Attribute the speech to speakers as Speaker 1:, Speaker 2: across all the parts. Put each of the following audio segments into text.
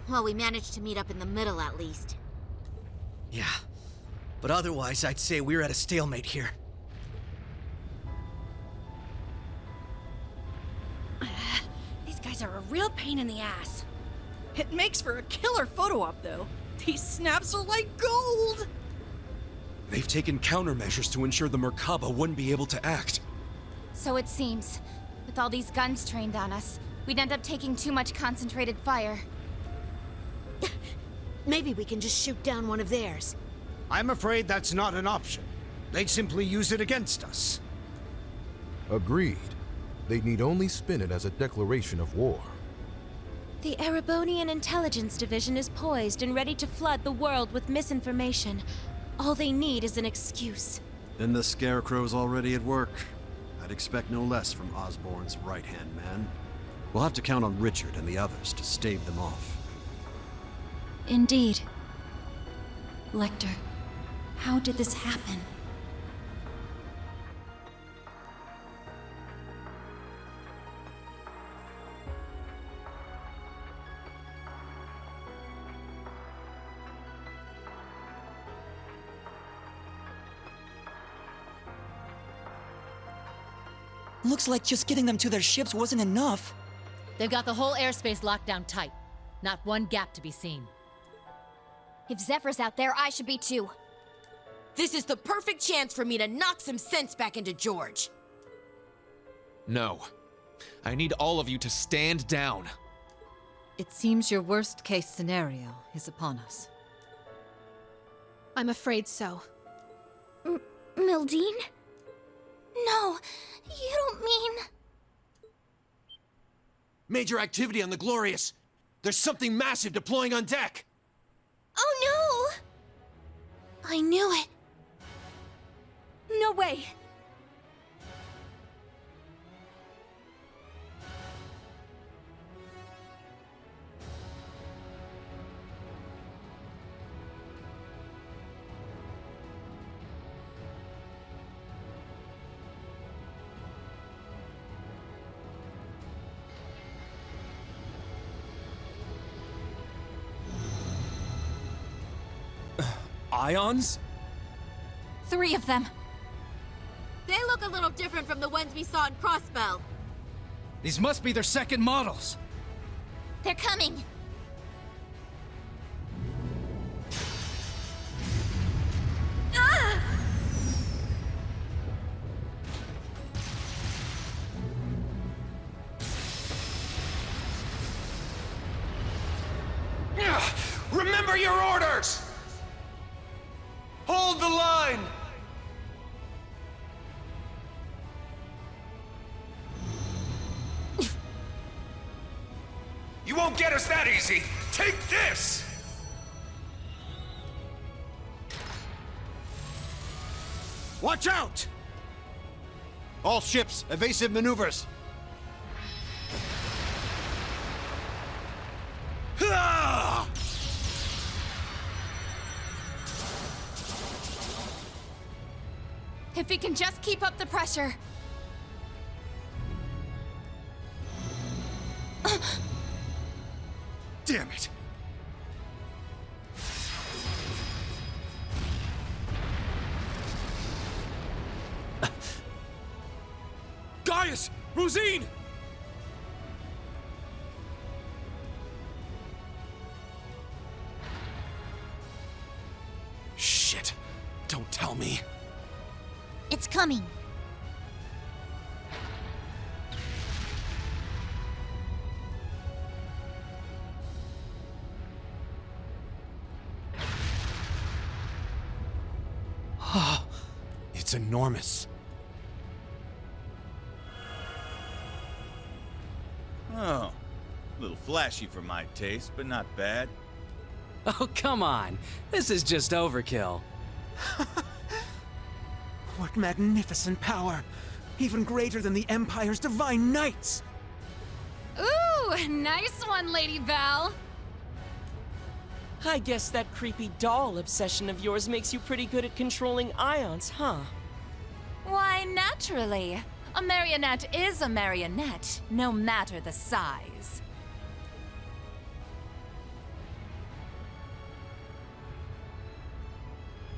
Speaker 1: Well, we managed to meet up in the middle at least.
Speaker 2: Yeah. But otherwise, I'd say we're at a stalemate here.
Speaker 3: These guys are a real pain in the ass.
Speaker 4: It makes for a killer photo op, though. These snaps are like gold!
Speaker 5: They've taken countermeasures to ensure the Merkaba wouldn't be able to act.
Speaker 6: So it seems. With all these guns trained on us, we'd end up taking too much concentrated fire.
Speaker 1: Maybe we can just shoot down one of theirs.
Speaker 7: I'm afraid that's not an option. They'd simply use it against us.
Speaker 8: Agreed. They need only spin it as a declaration of war.
Speaker 3: The Erebonian Intelligence Division is poised and ready to flood the world with misinformation. All they need is an excuse.
Speaker 9: Then the Scarecrow's already at work. I'd expect no less from Osborn's right-hand man. We'll have to count on Richard and the others to stave them off.
Speaker 3: Indeed. Lecter, how did this happen?
Speaker 2: Looks like just getting them to their ships wasn't enough.
Speaker 10: They've got the whole airspace locked down tight. Not one gap to be seen.
Speaker 6: If Zephyr's out there, I should be too.
Speaker 3: This is the perfect chance for me to knock some sense back into George.
Speaker 11: No. I need all of you to stand down.
Speaker 10: It seems your worst-case scenario is upon us.
Speaker 4: I'm afraid so.
Speaker 6: Mildine? No, you don't mean...
Speaker 5: Major activity on the Glorious. There's something massive deploying on deck.
Speaker 6: Oh no! I knew it.
Speaker 3: No way!
Speaker 5: Ions?
Speaker 6: 3 of them.
Speaker 1: They look a little different from the ones we saw in Crossbell.
Speaker 7: These must be their second models.
Speaker 6: They're coming.
Speaker 5: Remember your orders! Hold the line! You won't get us that easy! Take this!
Speaker 7: Watch out!
Speaker 9: All ships, evasive maneuvers.
Speaker 5: Ah!
Speaker 6: If we can just keep up the pressure.
Speaker 5: Damn it! Gaius! Rosine! Shit! Don't tell me.
Speaker 6: It's coming.
Speaker 5: It's enormous.
Speaker 12: Oh, a little flashy for my taste, but not bad.
Speaker 13: Oh, come on. This is just overkill.
Speaker 2: What magnificent power! Even greater than the Empire's divine knights!
Speaker 6: Ooh, nice one, Lady Val.
Speaker 4: I guess that creepy doll obsession of yours makes you pretty good at controlling ions, huh?
Speaker 6: Why, naturally. A marionette is a marionette, no matter the size.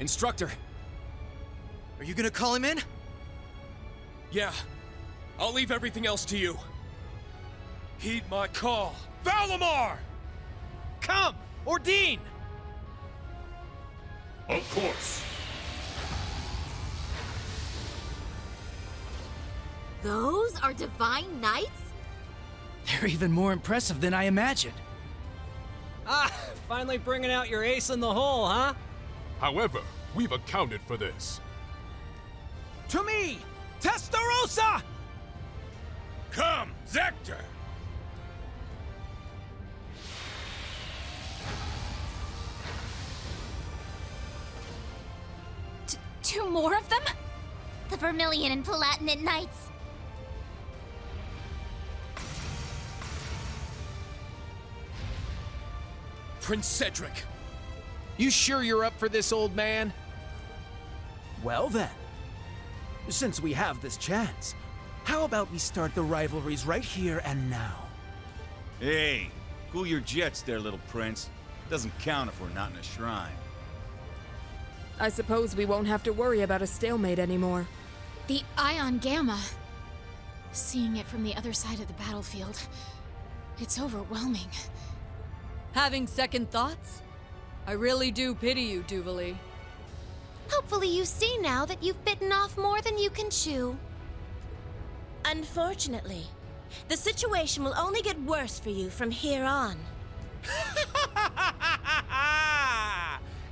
Speaker 14: Instructor!
Speaker 2: Are you gonna call him in?
Speaker 14: Yeah. I'll leave everything else to you. Heed my call. Valimar!
Speaker 2: Come! Ordine!
Speaker 14: Of course.
Speaker 1: Those are divine knights?
Speaker 2: They're even more impressive than I imagined.
Speaker 13: Ah, finally bringing out your ace in the hole, huh?
Speaker 15: However, we've accounted for this.
Speaker 2: To me! Testarossa!
Speaker 14: Come, Zector!
Speaker 6: Two more of them? The Vermilion and Palatinate Knights.
Speaker 14: Prince Cedric.
Speaker 11: You sure you're up for this, old man?
Speaker 2: Well then, since we have this chance, how about we start the rivalries right here and now?
Speaker 12: Hey, cool your jets there, little prince. Doesn't count if we're not in a shrine.
Speaker 16: I suppose we won't have to worry about a stalemate anymore.
Speaker 6: The Ion Gamma. Seeing it from the other side of the battlefield, it's overwhelming.
Speaker 16: Having second thoughts? I really do pity you, Duvalie.
Speaker 3: Hopefully you see now that you've bitten off more than you can chew. Unfortunately, the situation will only get worse for you from here on.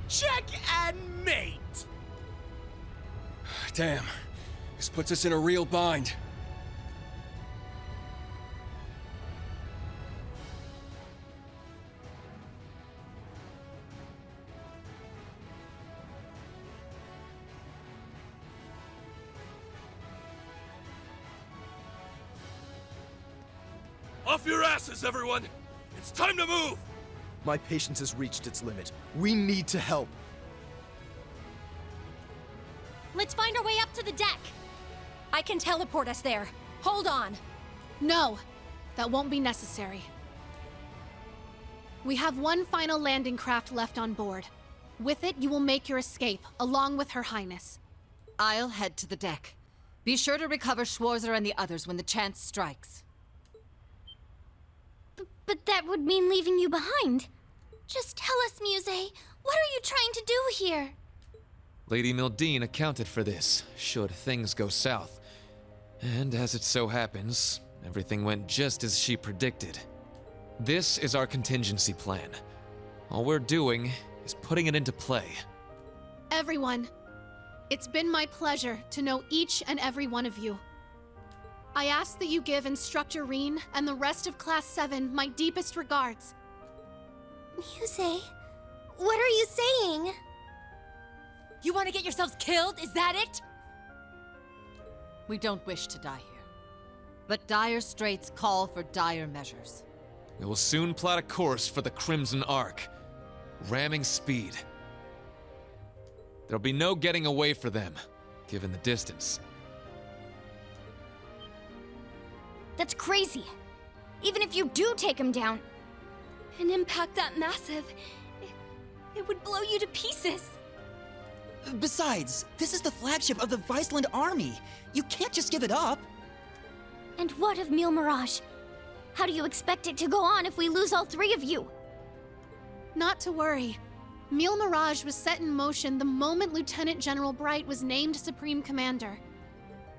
Speaker 14: Check and mate! Damn. This puts us in a real bind. Off your asses, everyone! It's time to move!
Speaker 17: My patience has reached its limit. We need to help.
Speaker 3: Let's find our way up to the deck. I can teleport us there. Hold on.
Speaker 18: No, that won't be necessary. We have one final landing craft left on board. With it, you will make your escape, along with Her Highness.
Speaker 10: I'll head to the deck. Be sure to recover Schwarzer and the others when the chance strikes.
Speaker 6: But that would mean leaving you behind. Just tell us, Muse, what are you trying to do here?
Speaker 11: Lady Mildine accounted for this, should things go south. And as it so happens, everything went just as she predicted. This is our contingency plan. All we're doing is putting it into play.
Speaker 18: Everyone, it's been my pleasure to know each and every one of you. I ask that you give Instructor Reen and the rest of Class 7 my deepest regards.
Speaker 6: Muse, what are you saying?
Speaker 10: You want to get yourselves killed? Is that it? We don't wish to die here. But dire straits call for dire measures.
Speaker 11: We will soon plot a course for the Crimson Arc. Ramming speed. There'll be no getting away for them, given the distance.
Speaker 6: That's crazy. Even if you do take him down, an impact that massive, it would blow you to pieces.
Speaker 19: Besides, this is the flagship of the Viceland army. You can't just give it up.
Speaker 6: And what of Mille Mirage? How do you expect it to go on if we lose all three of you?
Speaker 18: Not to worry. Mille Mirage was set in motion the moment Lieutenant General Bright was named Supreme Commander.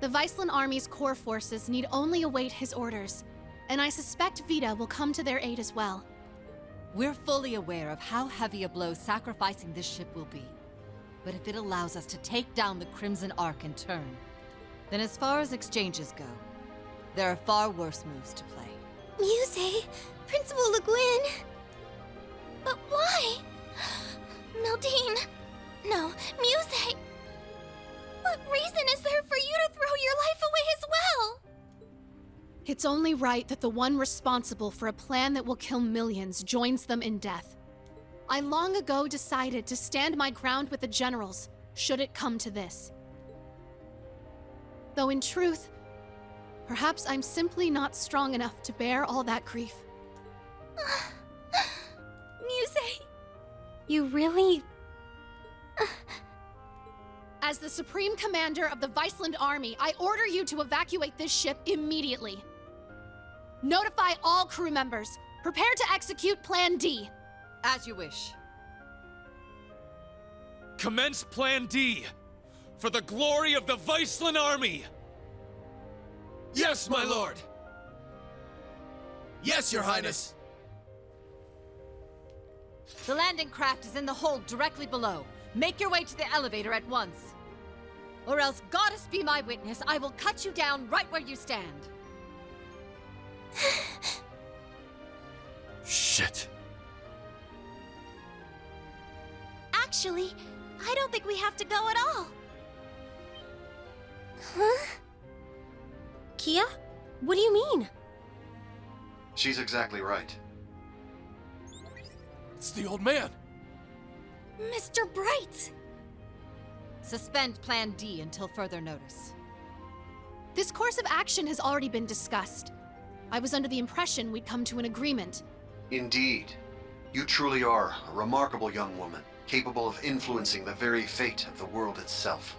Speaker 18: The Viceland Army's core forces need only await his orders, and I suspect Vita will come to their aid as well.
Speaker 10: We're fully aware of how heavy a blow sacrificing this ship will be. But if it allows us to take down the Crimson Arc in turn, then as far as exchanges go, there are far worse moves to play.
Speaker 6: Muse, Principal Le Guin. But why? Mildine. No, Muse. What reason is there for you to throw your life away as well?
Speaker 18: It's only right that the one responsible for a plan that will kill millions joins them in death. I long ago decided to stand my ground with the generals, should it come to this. Though in truth, perhaps I'm simply not strong enough to bear all that grief.
Speaker 6: Muse, you really...
Speaker 18: As the Supreme Commander of the Viceland Army, I order you to evacuate this ship immediately. Notify all crew members. Prepare to execute Plan D.
Speaker 16: As you wish.
Speaker 14: Commence Plan D! For the glory of the Viceland Army!
Speaker 17: Yes, my lord! Yes, your highness!
Speaker 10: The landing craft is in the hold directly below. Make your way to the elevator at once. Or else, goddess be my witness, I will cut you down right where you stand.
Speaker 5: Shit.
Speaker 6: Actually, I don't think we have to go at all. Huh? Kia? What do you mean?
Speaker 9: She's exactly right.
Speaker 14: It's the old man!
Speaker 6: Mr. Bright!
Speaker 10: Suspend Plan D until further notice.
Speaker 18: This course of action has already been discussed. I was under the impression we'd come to an agreement.
Speaker 9: Indeed. You truly are a remarkable young woman, capable of influencing the very fate of the world itself.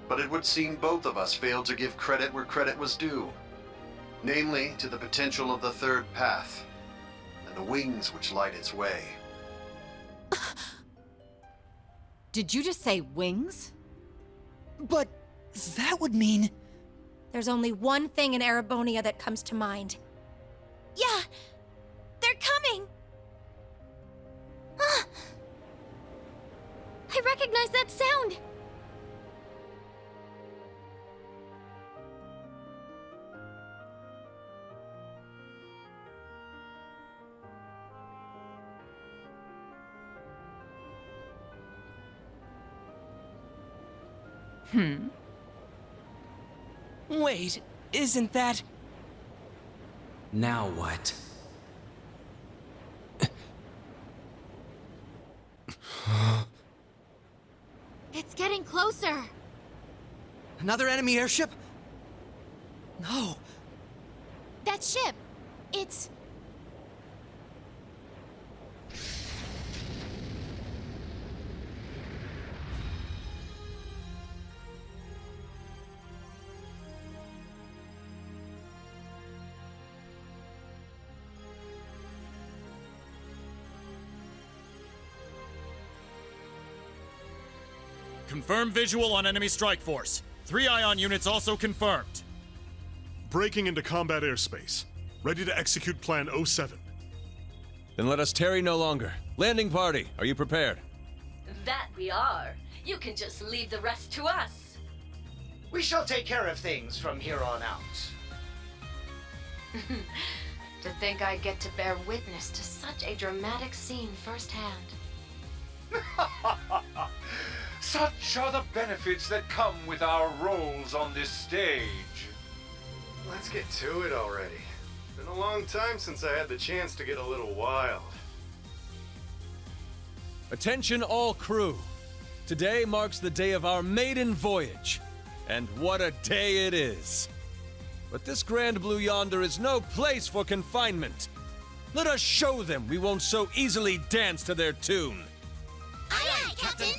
Speaker 9: But it would seem both of us failed to give credit where credit was due. Namely, to the potential of the third path, and the wings which light its way.
Speaker 10: Did you just say wings?
Speaker 19: But that would mean...
Speaker 6: There's only one thing in Erebonia that comes to mind. Yeah! They're coming! Ah! I recognize that sound!
Speaker 4: Wait, isn't that...
Speaker 20: Now what?
Speaker 1: It's getting closer.
Speaker 17: Another enemy airship? No.
Speaker 18: That ship, it's...
Speaker 21: Confirm visual on enemy strike force. 3 ion units also confirmed.
Speaker 22: Breaking into combat airspace. Ready to execute Plan 07.
Speaker 23: Then let us tarry no longer. Landing party, are you prepared?
Speaker 24: That we are. You can just leave the rest to us.
Speaker 25: We shall take care of things from here on out.
Speaker 24: To think I get to bear witness to such a dramatic scene firsthand.
Speaker 26: Such are the benefits that come with our roles on this stage.
Speaker 27: Let's get to it already. Been a long time since I had the chance to get a little wild.
Speaker 23: Attention all crew. Today marks the day of our maiden voyage. And what a day it is. But this Grand Blue yonder is no place for confinement. Let us show them we won't so easily dance to their tune.
Speaker 6: Aye, aye, Captain!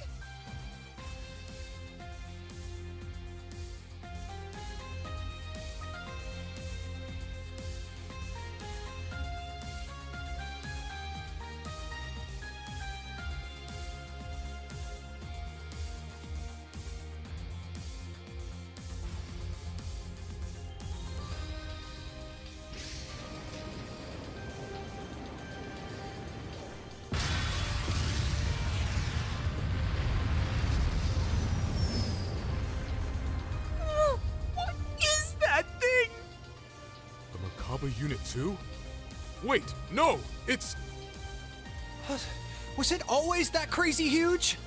Speaker 15: Unit 2? Wait, no! It's...
Speaker 17: What? Was it always that crazy huge?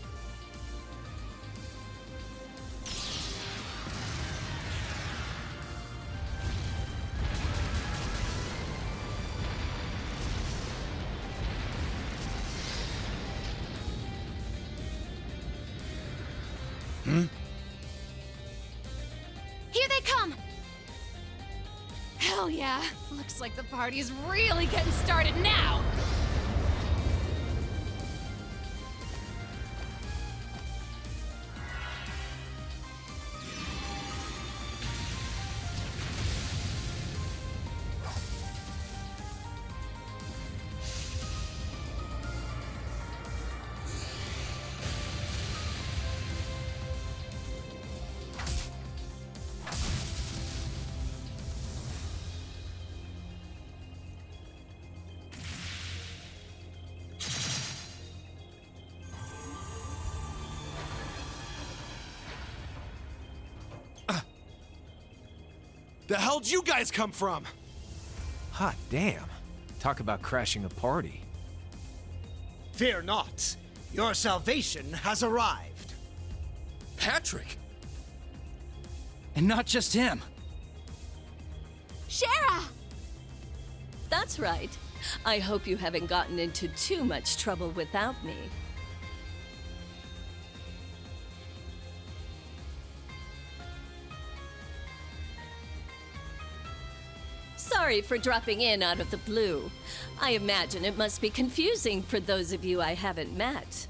Speaker 18: Here they come! Hell yeah! Looks like the party's really getting started now!
Speaker 5: The hell'd you guys come from?
Speaker 17: Hot damn. Talk about crashing a party.
Speaker 25: Fear not. Your salvation has arrived.
Speaker 14: Patrick!
Speaker 19: And not just him.
Speaker 1: Shara!
Speaker 2: That's right. I hope you haven't gotten into too much trouble without me. Sorry for dropping in out of the blue. I imagine it must be confusing for those of you I haven't met.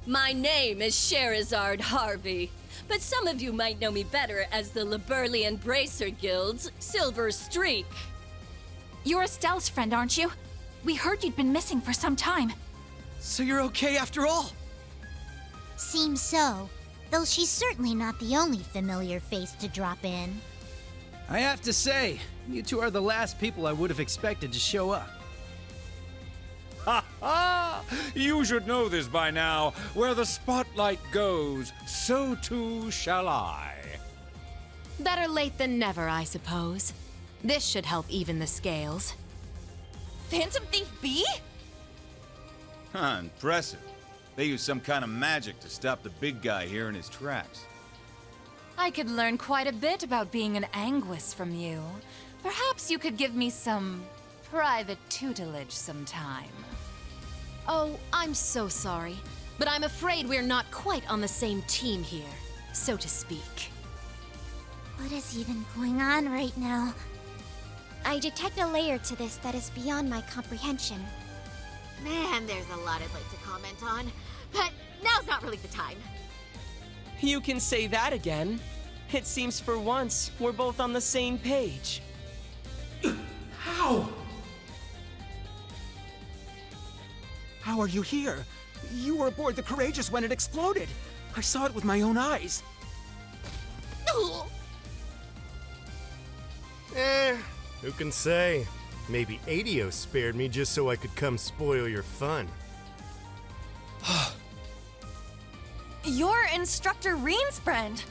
Speaker 2: My name is Sherazard Harvey, but some of you might know me better as the Liberlian Bracer Guild's Silver Streak.
Speaker 6: You're Estelle's friend, aren't you? We heard you'd been missing for some time.
Speaker 19: So you're okay after all?
Speaker 3: Seems so. Though she's certainly not the only familiar face to drop in.
Speaker 17: I have to say, you two are the last people I would have expected to show up.
Speaker 26: Ha ha! You should know this by now. Where the spotlight goes, so too shall I.
Speaker 7: Better late than never, I suppose. This should help even the scales.
Speaker 6: Phantom Thief B?
Speaker 8: Huh, impressive. They use some kind of magic to stop the big guy here in his tracks.
Speaker 7: I could learn quite a bit about being an Anguis from you. Perhaps you could give me some private tutelage sometime.
Speaker 11: Oh, I'm so sorry. But I'm afraid we're not quite on the same team here, so to speak.
Speaker 3: What is even going on right now? I detect a layer to this that is beyond my comprehension.
Speaker 1: Man, there's a lot I'd like to comment on, but now's not really the time.
Speaker 4: You can say that again. It seems for once we're both on the same page.
Speaker 17: How? How are you here? You were aboard the Courageous when it exploded. I saw it with my own eyes.
Speaker 27: Who can say? Maybe Adios spared me just so I could come spoil your fun.
Speaker 6: You're Instructor Reen's friend.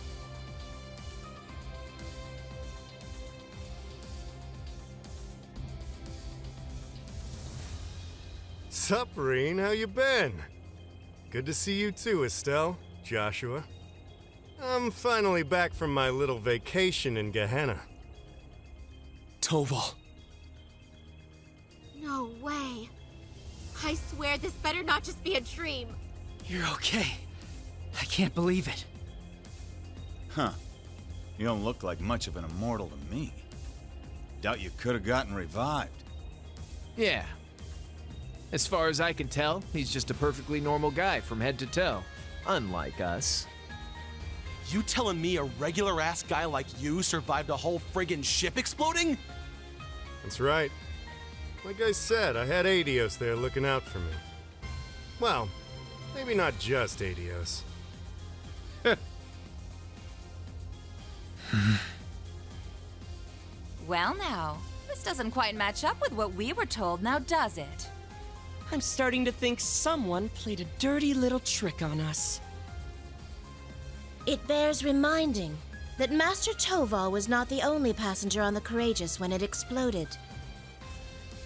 Speaker 27: Sup, Reen? How you been? Good to see you too, Estelle, Joshua. I'm finally back from my little vacation in Gehenna.
Speaker 5: Toval.
Speaker 1: No way. I swear this better not just be a dream.
Speaker 19: You're okay. I can't believe it.
Speaker 8: Huh. You don't look like much of an immortal to me. Doubt you could have gotten revived.
Speaker 17: Yeah. As far as I can tell, he's just a perfectly normal guy from head to toe. Unlike us.
Speaker 5: You telling me a regular-ass guy like you survived a whole friggin' ship exploding?
Speaker 27: That's right. Like I said, I had Adios there looking out for me. Well, maybe not just Adios.
Speaker 7: Well now, this doesn't quite match up with what we were told, now does it?
Speaker 4: I'm starting to think someone played a dirty little trick on us.
Speaker 12: It bears reminding that Master Toval was not the only passenger on the Courageous when it exploded.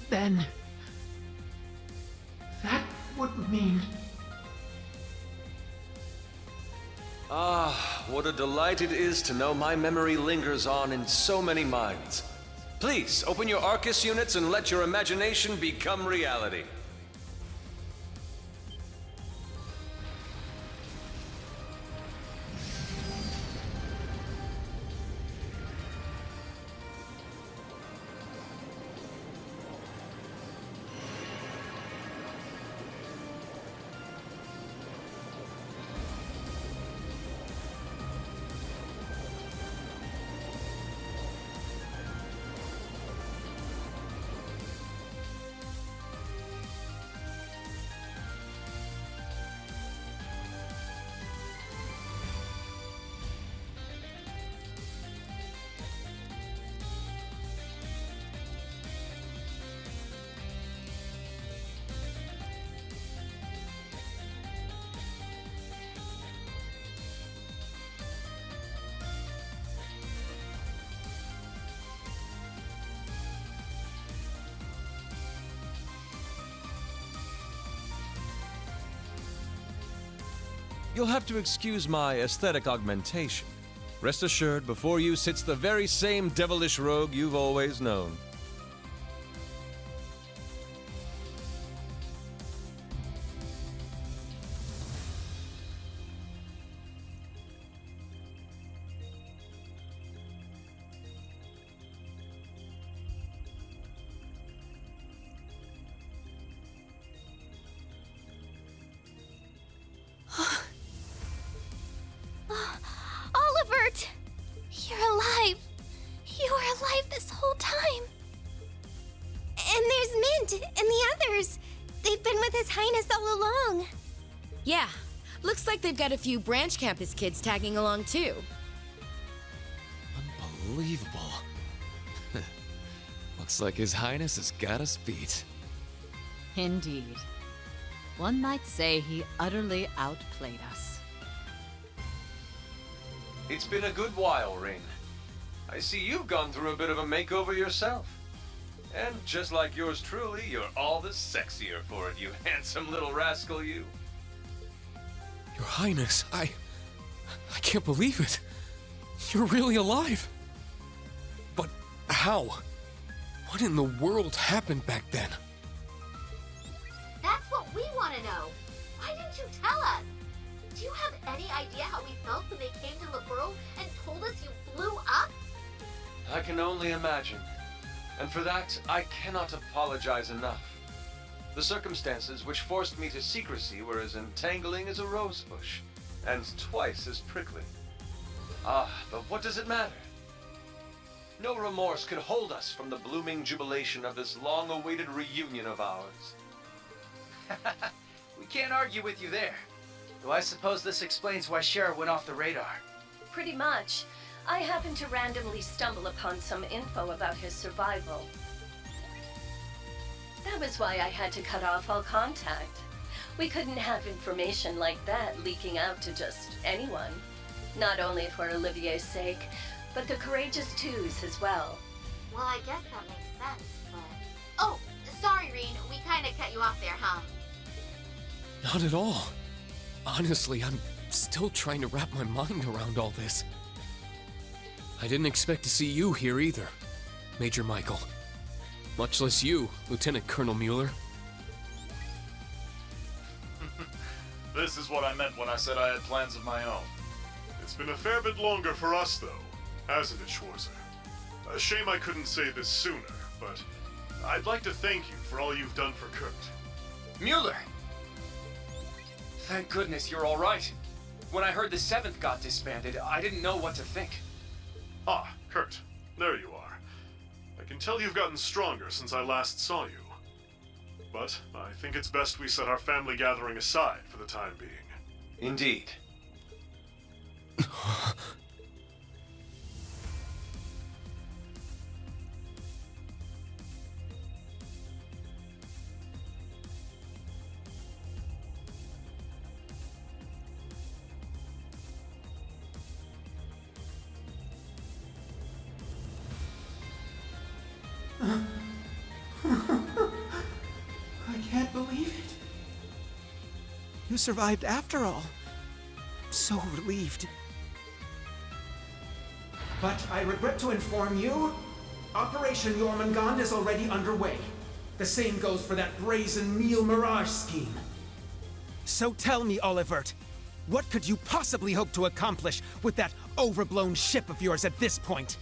Speaker 13: Then... that would mean...
Speaker 23: Ah, what a delight it is to know my memory lingers on in so many minds. Please, open your Arcus units and let your imagination become reality. You'll have to excuse my aesthetic augmentation. Rest assured, before you sits the very same devilish rogue you've always known.
Speaker 6: Olivert! You're alive! You were alive this whole time!
Speaker 3: And there's Mint and the others. They've been with His Highness all along.
Speaker 9: Yeah, looks like they've got a few branch campus kids tagging along too.
Speaker 10: Unbelievable. Looks like His Highness has got us beat.
Speaker 16: Indeed. One might say he utterly outplayed us.
Speaker 23: It's been a good while, Ring. I see you've gone through a bit of a makeover yourself. And just like yours truly, you're all the sexier for it, you handsome little rascal, you.
Speaker 14: Your Highness, I can't believe it. You're really alive. But how? What in the world happened back then?
Speaker 1: That's what we want to know. Why didn't you tell us? Do you have any idea how we felt when they came to Laburo and told us you blew up?
Speaker 23: I can only imagine. And for that, I cannot apologize enough. The circumstances which forced me to secrecy were as entangling as a rose bush, and twice as prickly. Ah, but what does it matter? No remorse could hold us from the blooming jubilation of this long-awaited reunion of ours.
Speaker 25: We can't argue with you there. Though I suppose this explains why Cher went off the radar.
Speaker 2: Pretty much. I happened to randomly stumble upon some info about his survival. That was why I had to cut off all contact. We couldn't have information like that leaking out to just anyone. Not only for Olivier's sake, but the Courageous Twos as well.
Speaker 1: Well, I guess that makes sense, but... Oh, sorry, Reen. We kinda cut you off there, huh?
Speaker 14: Not at all. Honestly, I'm still trying to wrap my mind around all this. I didn't expect to see you here either, Major Michael. Much less you, Lieutenant Colonel Mueller.
Speaker 20: This is what I meant when I said I had plans of my own. It's been a fair bit longer for us, though, hasn't it, Schwarzer? A shame I couldn't say this sooner, but I'd like to thank you for all you've done for Kurt.
Speaker 21: Mueller! Thank goodness you're all right. When I heard the 7th got disbanded, I didn't know what to think.
Speaker 20: Ah, Kurt, there you are. I can tell you've gotten stronger since I last saw you. But I think it's best we set our family gathering aside for the time being.
Speaker 23: Indeed.
Speaker 13: I can't believe it. You survived after all. I'm so relieved.
Speaker 22: But I regret to inform you, Operation Jormungand is already underway. The same goes for that brazen Neil Mirage scheme.
Speaker 24: So tell me, Olivert, what could you possibly hope to accomplish with that overblown ship of yours at this point?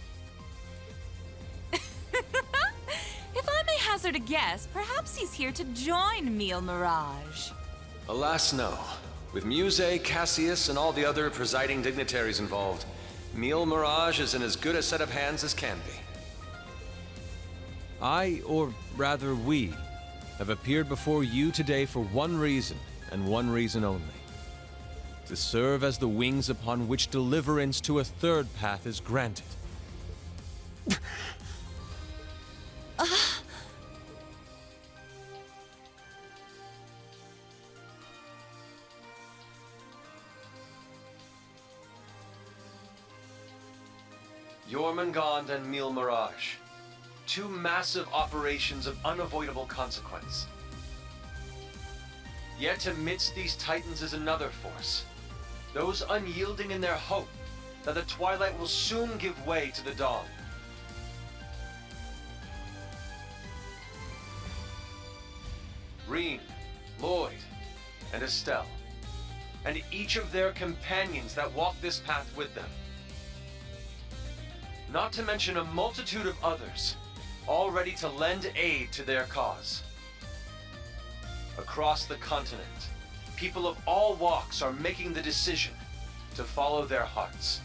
Speaker 7: If I may hazard a guess, perhaps he's here to join Neil Mirage.
Speaker 23: Alas, no. With Muse, Cassius, and all the other presiding dignitaries involved, Neil Mirage is in as good a set of hands as can be. I, or rather we, have appeared before you today for one reason, and one reason only. To serve as the wings upon which deliverance to a third path is granted. Jormungand and Neil Mirage. Two massive operations of unavoidable consequence. Yet amidst these titans is another force,
Speaker 21: those unyielding in their hope that the twilight will soon give way to the dawn. Rean, Lloyd, and Estelle, and each of their companions that walk this path with them. Not to mention a multitude of others, all ready to lend aid to their cause. Across the continent, people of all walks are making the decision to follow their hearts.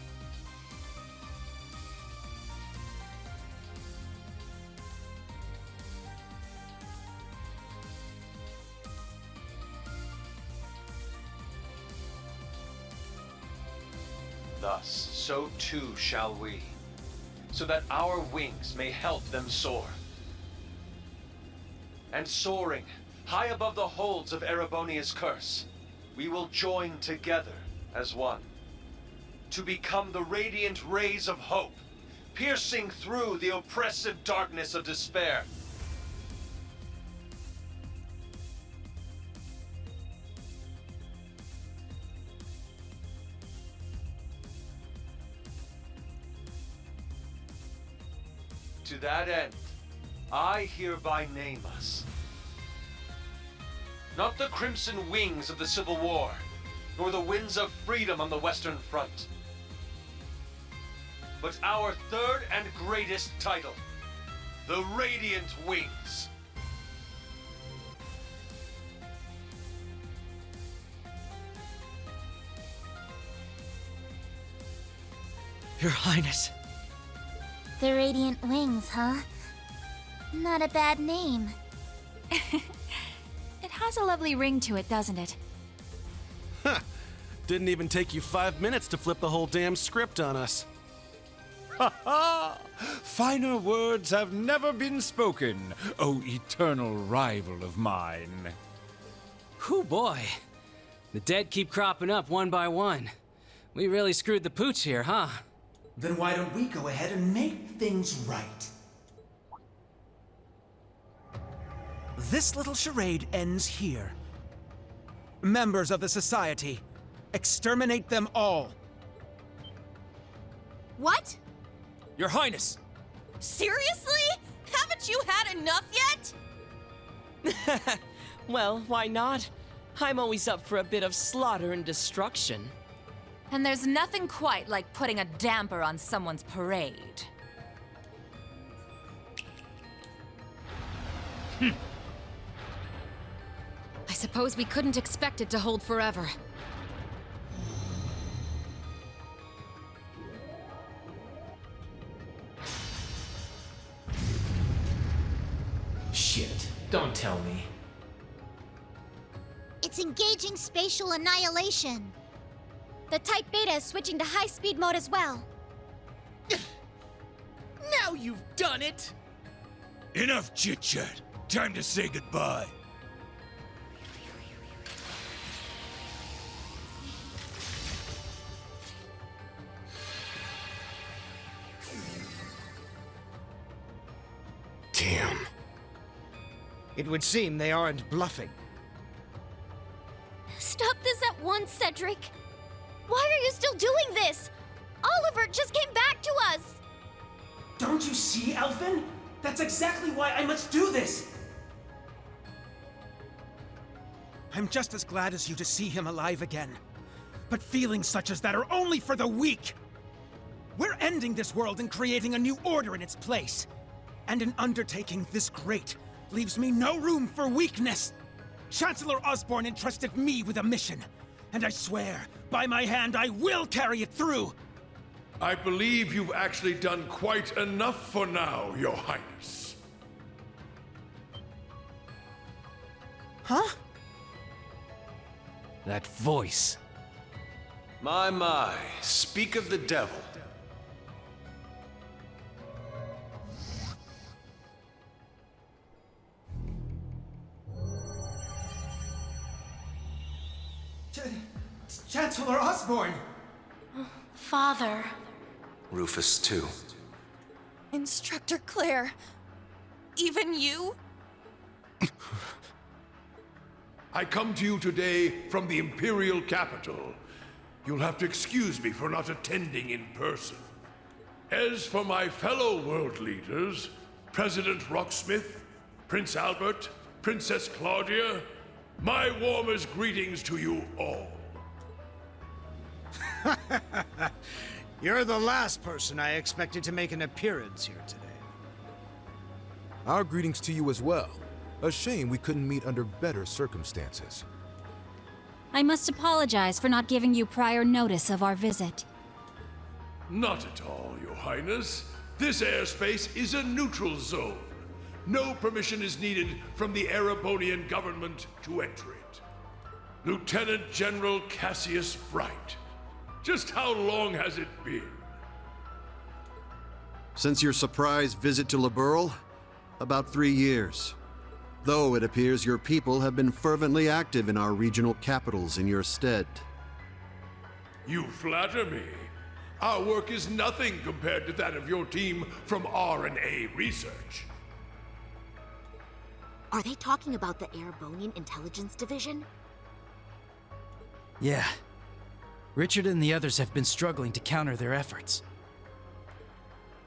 Speaker 21: Thus, so too shall we, so that our wings may help them soar. And soaring, high above the holds of Erebonia's curse, we will join together as one, to become the radiant rays of hope, piercing through the oppressive darkness of despair. To that end, I hereby name us. Not the crimson wings of the Civil War, nor the winds of freedom on the Western Front, but our third and greatest title, the Radiant Wings.
Speaker 4: Your Highness.
Speaker 3: The Radiant Wings, huh? Not a bad name.
Speaker 6: It has a lovely ring to it, doesn't it?
Speaker 5: Huh. Didn't even take you 5 minutes to flip the whole damn script on us.
Speaker 23: Ha ha! Finer words have never been spoken, O eternal rival of mine.
Speaker 8: Whew, boy. The dead keep cropping up one by one. We really screwed the pooch here, huh?
Speaker 22: Then why don't we go ahead and make things right?
Speaker 24: This little charade ends here. Members of the Society, exterminate them all.
Speaker 6: What?
Speaker 4: Your Highness!
Speaker 6: Seriously? Haven't you had enough yet?
Speaker 4: Well, why not? I'm always up for a bit of slaughter and destruction.
Speaker 7: And there's nothing quite like putting a damper on someone's parade.
Speaker 9: I suppose we couldn't expect it to hold forever.
Speaker 11: Shit, don't tell me.
Speaker 3: It's engaging spatial annihilation. The Type Beta is switching to high-speed mode as well.
Speaker 15: Now you've done it!
Speaker 23: Enough chit-chat. Time to say goodbye.
Speaker 13: Damn. It would seem they aren't bluffing.
Speaker 6: Stop this at once, Cedric! Why are you still doing this? Oliver just came back to us!
Speaker 22: Don't you see, Elfin? That's exactly why I must do this!
Speaker 24: I'm just as glad as you to see him alive again. But feelings such as that are only for the weak! We're ending this world and creating a new order in its place. And an undertaking this great leaves me no room for weakness. Chancellor Osborne entrusted me with a mission, and I swear, by my hand, I will carry it through!
Speaker 17: I believe you've actually done quite enough for now, Your Highness.
Speaker 24: Huh?
Speaker 8: That voice.
Speaker 20: My, speak of the devil.
Speaker 22: Chancellor Osborne!
Speaker 6: Father.
Speaker 5: Rufus, too.
Speaker 6: Instructor Claire. Even you?
Speaker 17: I come to you today from the Imperial capital, you'll have to excuse me for not attending in person. As for my fellow world leaders, President Rocksmith, Prince Albert, Princess Claudia, my warmest greetings to you all.
Speaker 13: You're the last person I expected to make an appearance here today.
Speaker 10: Our greetings to you as well. A shame we couldn't meet under better circumstances.
Speaker 11: I must apologize for not giving you prior notice of our visit.
Speaker 17: Not at all, Your Highness. This airspace is a neutral zone. No permission is needed from the Erebonian government to enter it. Lieutenant General Cassius Bright. Just how long has it been?
Speaker 12: Since your surprise visit to Liberl? About 3 years. Though it appears your people have been fervently active in our regional capitals in your stead.
Speaker 17: You flatter me. Our work is nothing compared to that of your team from R&A Research.
Speaker 1: Are they talking about the Erebonian Intelligence Division?
Speaker 15: Yeah. Richard and the others have been struggling to counter their efforts.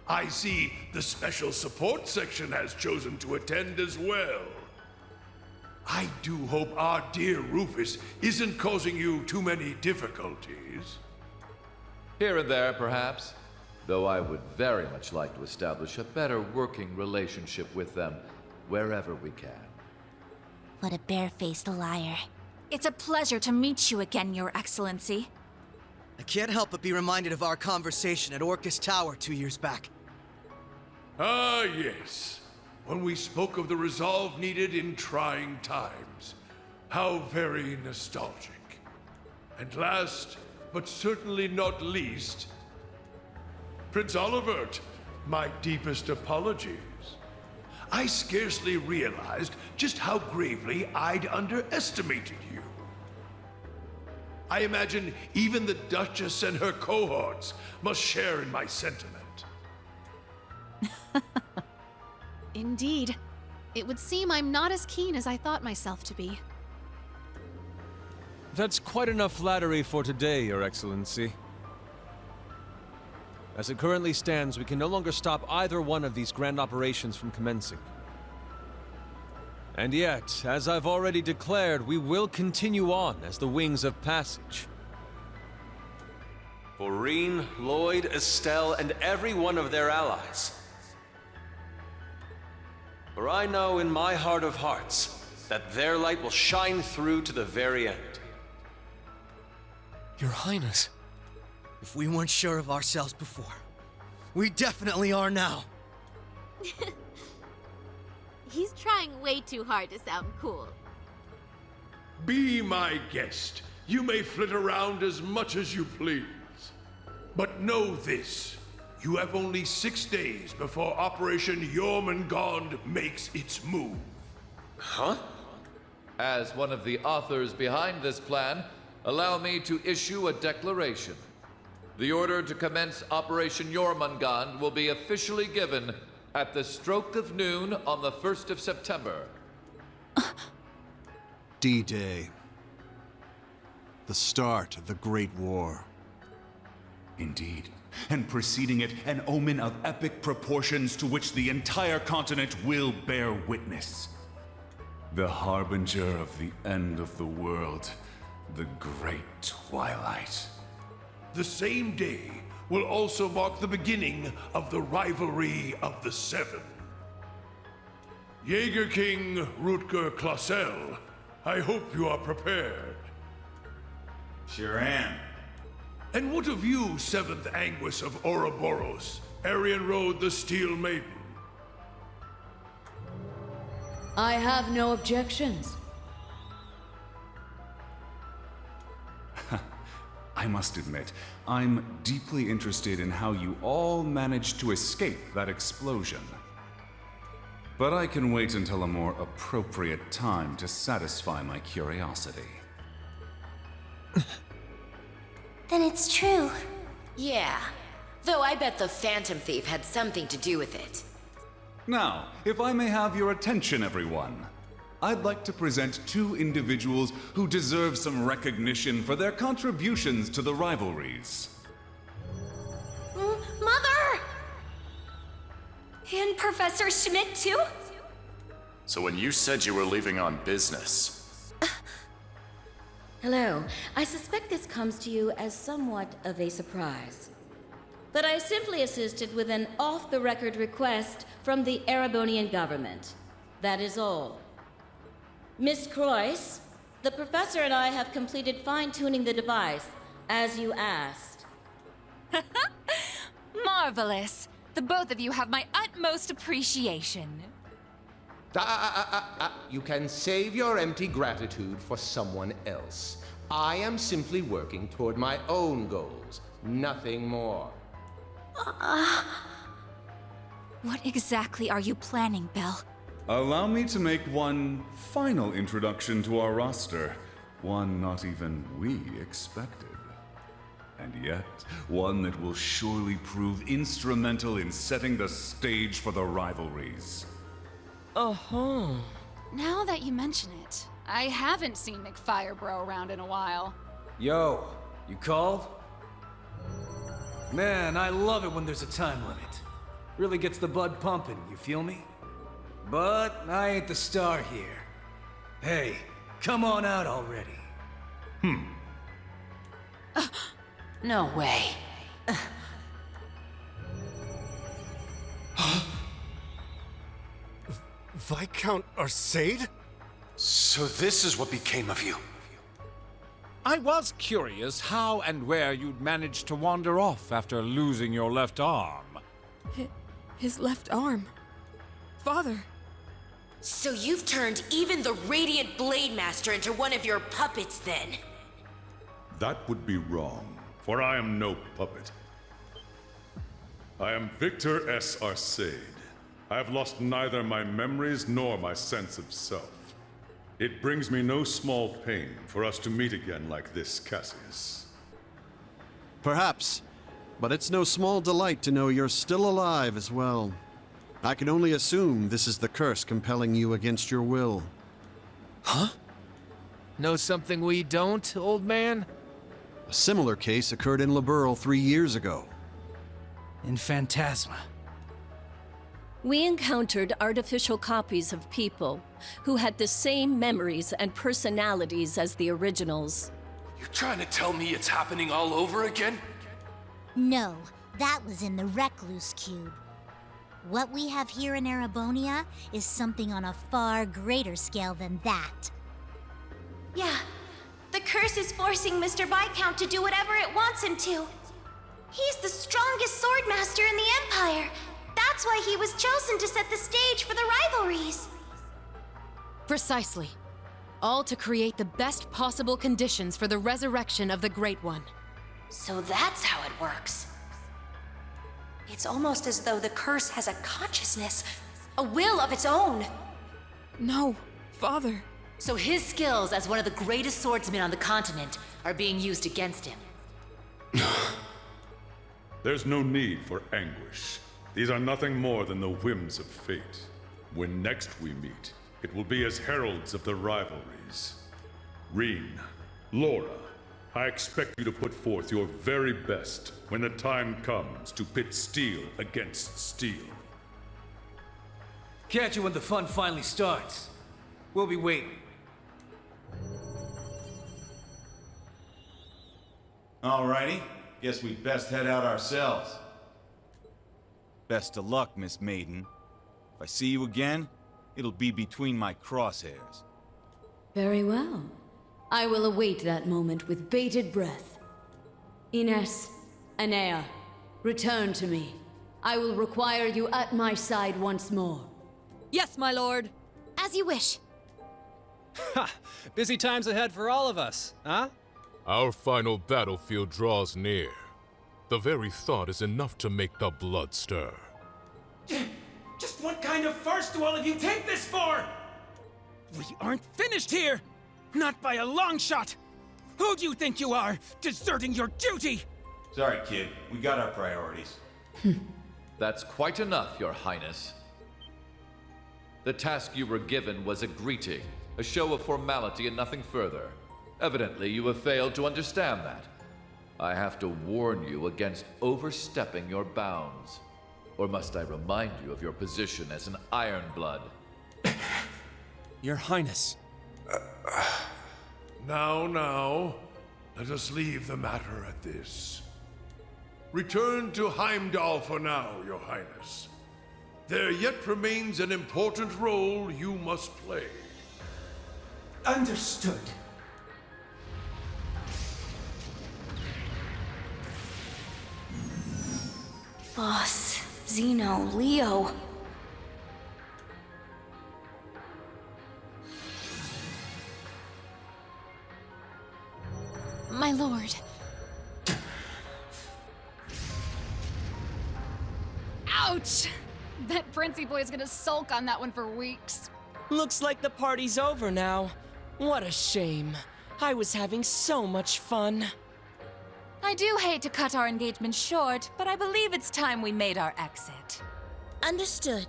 Speaker 17: I see the Special Support Section has chosen to attend as well. I do hope our dear Rufus isn't causing you too many difficulties.
Speaker 18: Here and there, perhaps. Though I would very much like to establish a better working relationship with them wherever we can.
Speaker 3: What a barefaced liar.
Speaker 11: It's a pleasure to meet you again, Your Excellency.
Speaker 15: I can't help but be reminded of our conversation at Orcus Tower 2 years back.
Speaker 17: Ah, yes. When we spoke of the resolve needed in trying times. How very nostalgic. And last, but certainly not least, Prince Olivert, my deepest apologies. I scarcely realized just how gravely I'd underestimated you. I imagine even the Duchess and her cohorts must share in my sentiment.
Speaker 19: Indeed. It would seem I'm not as keen as I thought myself to be.
Speaker 23: That's quite enough flattery for today, Your Excellency. As it currently stands, we can no longer stop either one of these grand operations from commencing. And yet, as I've already declared, we will continue on as the Wings of Passage.
Speaker 26: For Reen, Lloyd, Estelle, and every one of their allies. For I know in my heart of hearts that their light will shine through to the very end.
Speaker 15: Your Highness, if we weren't sure of ourselves before, we definitely are now.
Speaker 1: He's trying way too hard to sound cool.
Speaker 17: Be my guest. You may flit around as much as you please. But know this. You have only 6 days before Operation Jormungand makes its move.
Speaker 26: Huh?
Speaker 18: As one of the authors behind this plan, allow me to issue a declaration. The order to commence Operation Jormungand will be officially given at the stroke of noon on the 1st of September.
Speaker 12: D-Day. The start of the Great War.
Speaker 27: Indeed. And preceding it, an omen of epic proportions to which the entire continent will bear witness. The harbinger of the end of the world, the Great Twilight.
Speaker 17: The same day will also mark the beginning of the rivalry of the Seven. Jaeger King Rutger Clausel, I hope you are prepared.
Speaker 27: Sure am.
Speaker 17: And what of you, 7th Anguis of Ouroboros, Arian Road the Steel Maiden?
Speaker 28: I have no objections.
Speaker 27: I must admit, I'm deeply interested in how you all managed to escape that explosion. But I can wait until a more appropriate time to satisfy my curiosity.
Speaker 3: Then it's true.
Speaker 9: Yeah. Though I bet the Phantom Thief had something to do with it.
Speaker 27: Now, if I may have your attention, everyone. I'd like to present two individuals who deserve some recognition for their contributions to the rivalries.
Speaker 6: Mother! And Professor Schmidt, too?
Speaker 2: So when you said you were leaving on business...
Speaker 28: Hello. I suspect this comes to you as somewhat of a surprise. But I simply assisted with an off-the-record request from the Erebonian government. That is all. Miss Croyce, the professor and I have completed fine-tuning the device, as you asked.
Speaker 4: Marvelous. The both of you have my utmost appreciation.
Speaker 7: You can save your empty gratitude for someone else. I am simply working toward my own goals, nothing more.
Speaker 11: What exactly are you planning, Belle?
Speaker 27: Allow me to make one final introduction to our roster. One not even we expected. And yet, one that will surely prove instrumental in setting the stage for the rivalries.
Speaker 19: Uh-huh. Now that you mention it, I haven't seen McFirebro around in a while.
Speaker 14: Yo, you called? Man, I love it when there's a time limit. Really gets the blood pumping, you feel me? But I ain't the star here. Hey, come on out already.
Speaker 4: No way.
Speaker 14: Viscount Arcade?
Speaker 2: So this is what became of you.
Speaker 16: I was curious how and where you'd managed to wander off after losing your left arm.
Speaker 9: His left arm. Father. So you've turned even the Radiant Blade Master into one of your puppets, then?
Speaker 17: That would be wrong, for I am no puppet. I am Victor S. Arcade. I have lost neither my memories nor my sense of self. It brings me no small pain for us to meet again like this, Cassius.
Speaker 12: Perhaps, but it's no small delight to know you're still alive as well. I can only assume this is the curse compelling you against your will.
Speaker 14: Huh? Know something we don't, old man?
Speaker 12: A similar case occurred in Liberl 3 years ago.
Speaker 14: In Phantasma.
Speaker 21: We encountered artificial copies of people who had the same memories and personalities as the originals.
Speaker 2: You're trying to tell me it's happening all over again?
Speaker 3: No, that was in the Recluse Cube. What we have here in Erebonia is something on a far greater scale than that.
Speaker 6: Yeah, the curse is forcing Mr. Viscount to do whatever it wants him to. He's the strongest swordmaster in the Empire. That's why he was chosen to set the stage for the rivalries.
Speaker 19: Precisely. All to create the best possible conditions for the resurrection of the Great One.
Speaker 9: So that's how it works. It's almost as though the curse has a consciousness, a will of its own. No, Father. So his skills as one of the greatest swordsmen on the continent are being used against him.
Speaker 17: There's no need for anguish. These are nothing more than the whims of fate. When next we meet, it will be as heralds of the rivalries. Reen, Laura, I expect you to put forth your very best when the time comes to pit steel against steel.
Speaker 14: Catch you when the fun finally starts. We'll be waiting.
Speaker 24: Alrighty, guess we'd best head out ourselves.
Speaker 23: Best of luck, Miss Maiden. If I see you again, it'll be between my crosshairs.
Speaker 28: Very well. I will await that moment with bated breath. Ines, Anea, return to me. I will require you at my side once more.
Speaker 4: Yes, my lord.
Speaker 3: As you wish.
Speaker 25: Ha! Busy times ahead for all of us, huh?
Speaker 29: Our final battlefield draws near. The very thought is enough to make the blood stir.
Speaker 22: Just what kind of farce do all of you take this for?
Speaker 14: We aren't finished here! Not by a long shot! Who do you think you are, deserting your duty?
Speaker 24: Sorry, kid. We got our priorities.
Speaker 18: That's quite enough, Your Highness. The task you were given was a greeting, a show of formality and nothing further. Evidently, you have failed to understand that. I have to warn you against overstepping your bounds. Or must I remind you of your position as an Ironblood?
Speaker 23: Your Highness.
Speaker 17: Now, let us leave the matter at this. Return to Heimdall for now, Your Highness. There yet remains an important role you must play.
Speaker 22: Understood.
Speaker 6: Boss, Zeno, Leo.
Speaker 4: My lord. Ouch! That Princey boy's gonna sulk on that one for weeks.
Speaker 1: Looks like the party's over now. What a shame. I was having so much fun.
Speaker 4: I do hate to cut our engagement short, but I believe it's time we made our exit.
Speaker 6: Understood.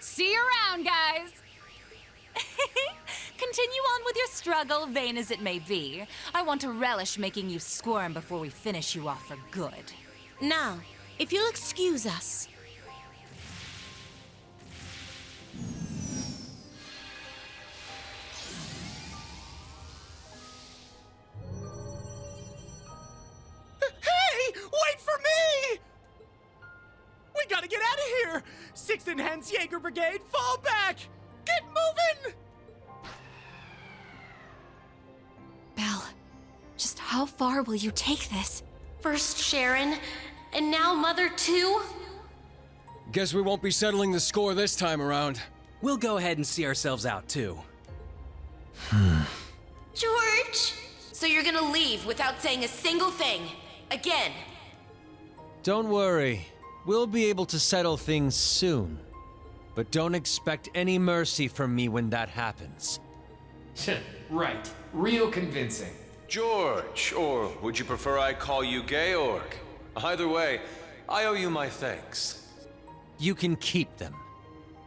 Speaker 4: See you around, guys! Continue on with your struggle, vain as it may be. I want to relish making you squirm before we finish you off for good.
Speaker 6: Now, if you'll excuse us.
Speaker 5: Hey! Wait for me! We gotta get out of here! 6th Enhanced Jaeger Brigade, fall back! Get moving!
Speaker 4: Belle, just how far will you take this?
Speaker 9: First Sharon, and now Mother too?
Speaker 23: Guess we won't be settling the score this time around.
Speaker 5: We'll go ahead and see ourselves out, too.
Speaker 9: George! So you're gonna leave without saying a single thing? Again?
Speaker 23: Don't worry. We'll be able to settle things soon. But don't expect any mercy from me when that happens.
Speaker 7: Right. Real convincing.
Speaker 23: George, or would you prefer I call you Georg? Either way, I owe you my thanks. You can keep them.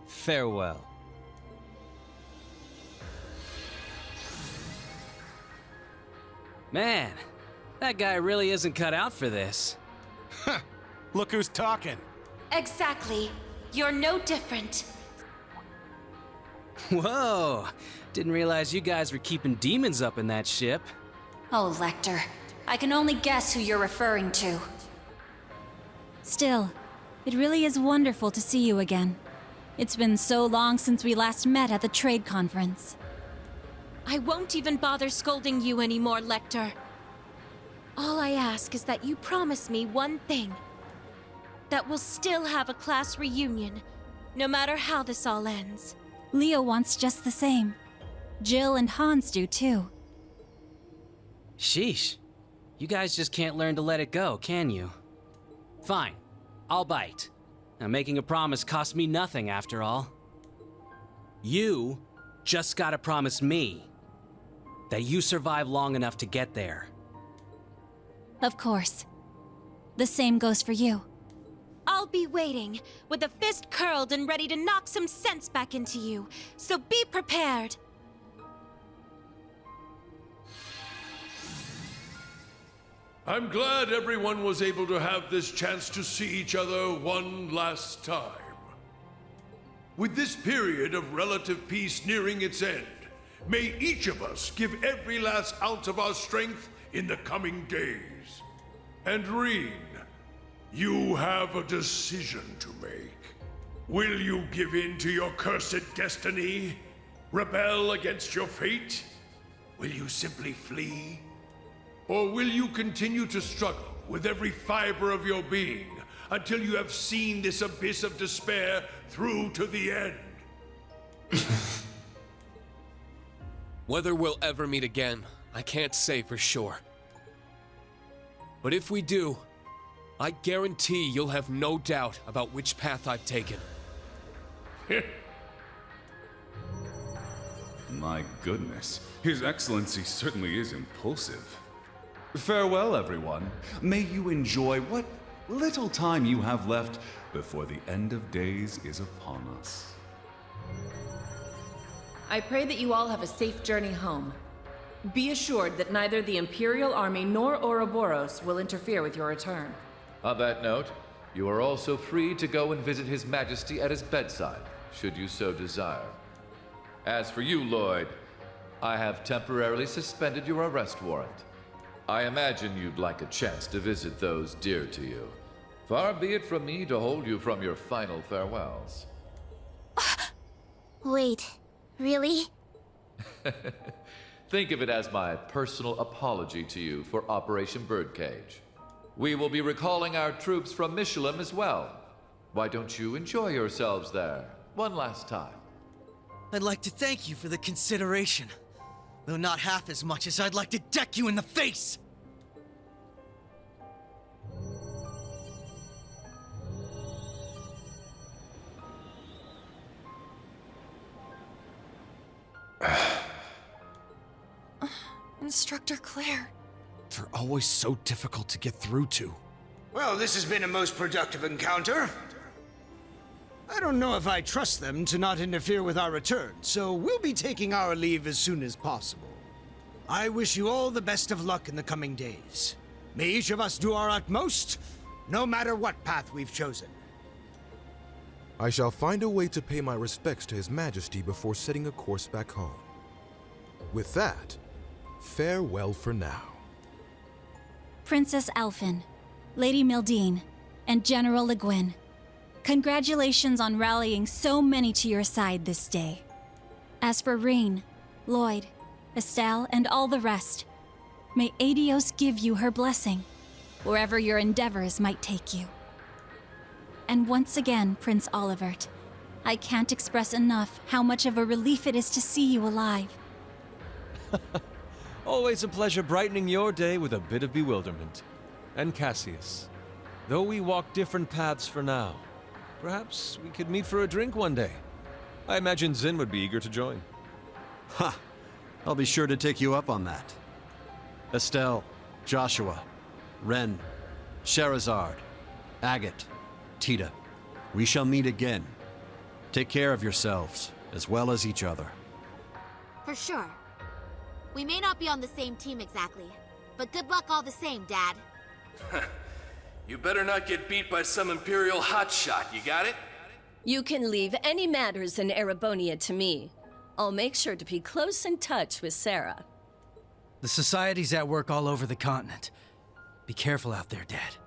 Speaker 23: Farewell.
Speaker 5: Man, that guy really isn't cut out for this.
Speaker 8: Look who's talking.
Speaker 9: Exactly. You're no different.
Speaker 5: Whoa! Didn't realize you guys were keeping demons up in that ship.
Speaker 9: Oh, Lecter. I can only guess who you're referring to.
Speaker 11: Still, it really is wonderful to see you again. It's been so long since we last met at the trade conference.
Speaker 6: I won't even bother scolding you anymore, Lecter. All I ask is that you promise me one thing. That we'll still have a class reunion, no matter how this all ends.
Speaker 11: Leo wants just the same. Jill and Hans do too.
Speaker 5: Sheesh. You guys just can't learn to let it go, can you? Fine. I'll bite. Now, making a promise costs me nothing, after all. You just gotta promise me that you survive long enough to get there.
Speaker 11: Of course. The same goes for you.
Speaker 6: I'll be waiting, with a fist curled and ready to knock some sense back into you, so be prepared.
Speaker 17: I'm glad everyone was able to have this chance to see each other one last time. With this period of relative peace nearing its end, may each of us give every last ounce of our strength in the coming days. And Reen, you have a decision to make. Will you give in to your cursed destiny? Rebel against your fate? Will you simply flee? Or will you continue to struggle with every fiber of your being until you have seen this abyss of despair through to the end?
Speaker 7: Whether we'll ever meet again, I can't say for sure. But if we do, I guarantee you'll have no doubt about which path I've taken.
Speaker 10: My goodness, His Excellency certainly is impulsive. Farewell, everyone. May you enjoy what little time you have left before the end of days is upon us.
Speaker 12: I pray that you all have a safe journey home. Be assured that neither the Imperial Army nor Ouroboros will interfere with your return.
Speaker 18: On that note, you are also free to go and visit His Majesty at his bedside, should you so desire. As for you, Lloyd, I have temporarily suspended your arrest warrant. I imagine you'd like a chance to visit those dear to you. Far be it from me to hold you from your final farewells.
Speaker 6: Wait, really?
Speaker 18: Think of it as my personal apology to you for Operation Birdcage. We will be recalling our troops from Michelin as well. Why don't you enjoy yourselves there one last time?
Speaker 13: I'd like to thank you for the consideration, though not half as much as I'd like to deck you in the face!
Speaker 19: Instructor Claire.
Speaker 8: They're always so difficult to get through to.
Speaker 15: Well, this has been a most productive encounter. I don't know if I trust them to not interfere with our return, so we'll be taking our leave as soon as possible. I wish you all the best of luck in the coming days. May each of us do our utmost, no matter what path we've chosen.
Speaker 16: I shall find a way to pay my respects to His Majesty before setting a course back home. With that, farewell for now.
Speaker 11: Princess Alphen, Lady Mildine, and General Le Guin, congratulations on rallying so many to your side this day. As for Rean, Lloyd, Estelle, and all the rest, may Adios give you her blessing, wherever your endeavors might take you. And once again, Prince Olivert, I can't express enough how much of a relief it is to see you alive.
Speaker 23: Always a pleasure brightening your day with a bit of bewilderment. And Cassius, though we walk different paths for now, perhaps we could meet for a drink one day. I imagine Zin would be eager to join.
Speaker 20: Ha! I'll be sure to take you up on that. Estelle, Joshua, Ren, Sherazard, Agate, Tita, we shall meet again. Take care of yourselves, as well as each other.
Speaker 6: For sure. We may not be on the same team exactly, but good luck all the same, Dad.
Speaker 21: You better not get beat by some Imperial hotshot, you got it?
Speaker 26: You can leave any matters in Erebonia to me. I'll make sure to be close in touch with Sarah.
Speaker 13: The Society's at work all over the continent. Be careful out there, Dad.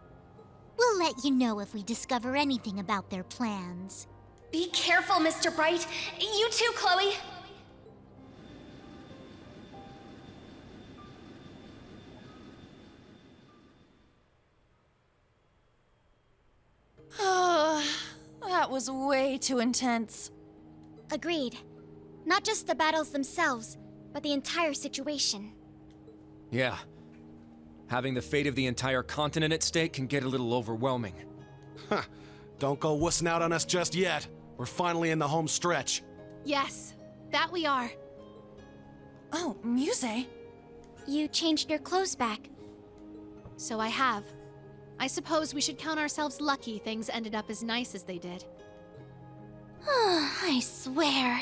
Speaker 3: We'll let you know if we discover anything about their plans.
Speaker 6: Be careful, Mr. Bright. You too, Chloe.
Speaker 4: That was way too intense.
Speaker 6: Agreed. Not just the battles themselves, but the entire situation.
Speaker 25: Yeah. Having the fate of the entire continent at stake can get a little overwhelming.
Speaker 8: Huh. Don't go wussing out on us just yet. We're finally in the home stretch.
Speaker 6: Yes, that we are.
Speaker 4: Oh, Muse.
Speaker 6: You changed your clothes back. So I have. I suppose we should count ourselves lucky things ended up as nice as they did. I swear.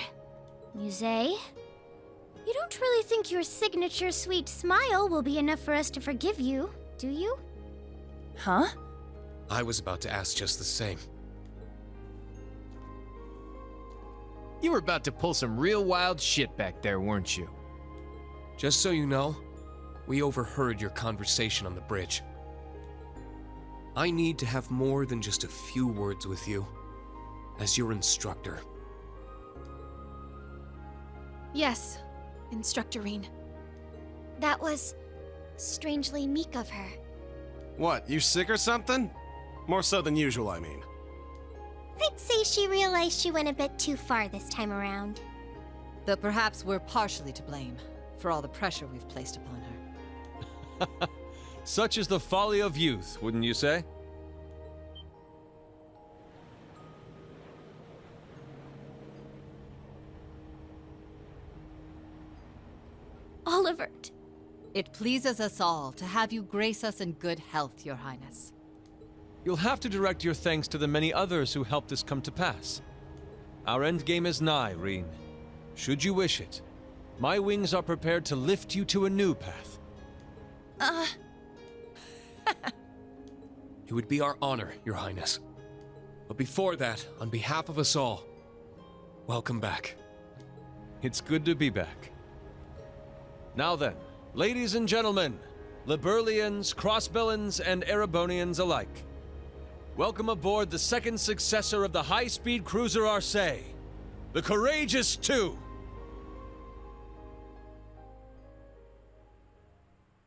Speaker 6: Muse? You don't really think your signature sweet smile will be enough for us to forgive you, do you?
Speaker 4: Huh?
Speaker 7: I was about to ask just the same.
Speaker 27: You were about to pull some real wild shit back there, weren't you?
Speaker 7: Just so you know, we overheard your conversation on the bridge. I need to have more than just a few words with you, as your instructor.
Speaker 6: Yes, Instructor Rean. That was strangely meek of her.
Speaker 8: What, you sick or something? More so than usual, I mean.
Speaker 6: I'd say she realized she went a bit too far this time around.
Speaker 30: Though perhaps we're partially to blame for all the pressure we've placed upon her.
Speaker 23: Such is the folly of youth, wouldn't you say?
Speaker 6: Oliver.
Speaker 30: It pleases us all to have you grace us in good health, Your Highness.
Speaker 23: You'll have to direct your thanks to the many others who helped this come to pass. Our endgame is nigh, Reen. Should you wish it, my wings are prepared to lift you to a new path.
Speaker 7: It would be our honor, Your Highness. But before that, on behalf of us all, welcome back.
Speaker 23: It's good to be back. Now then, ladies and gentlemen, Liberlians, Crossbellans, and Erebonians alike, welcome aboard the second successor of the high-speed cruiser Arcee, the Courageous II.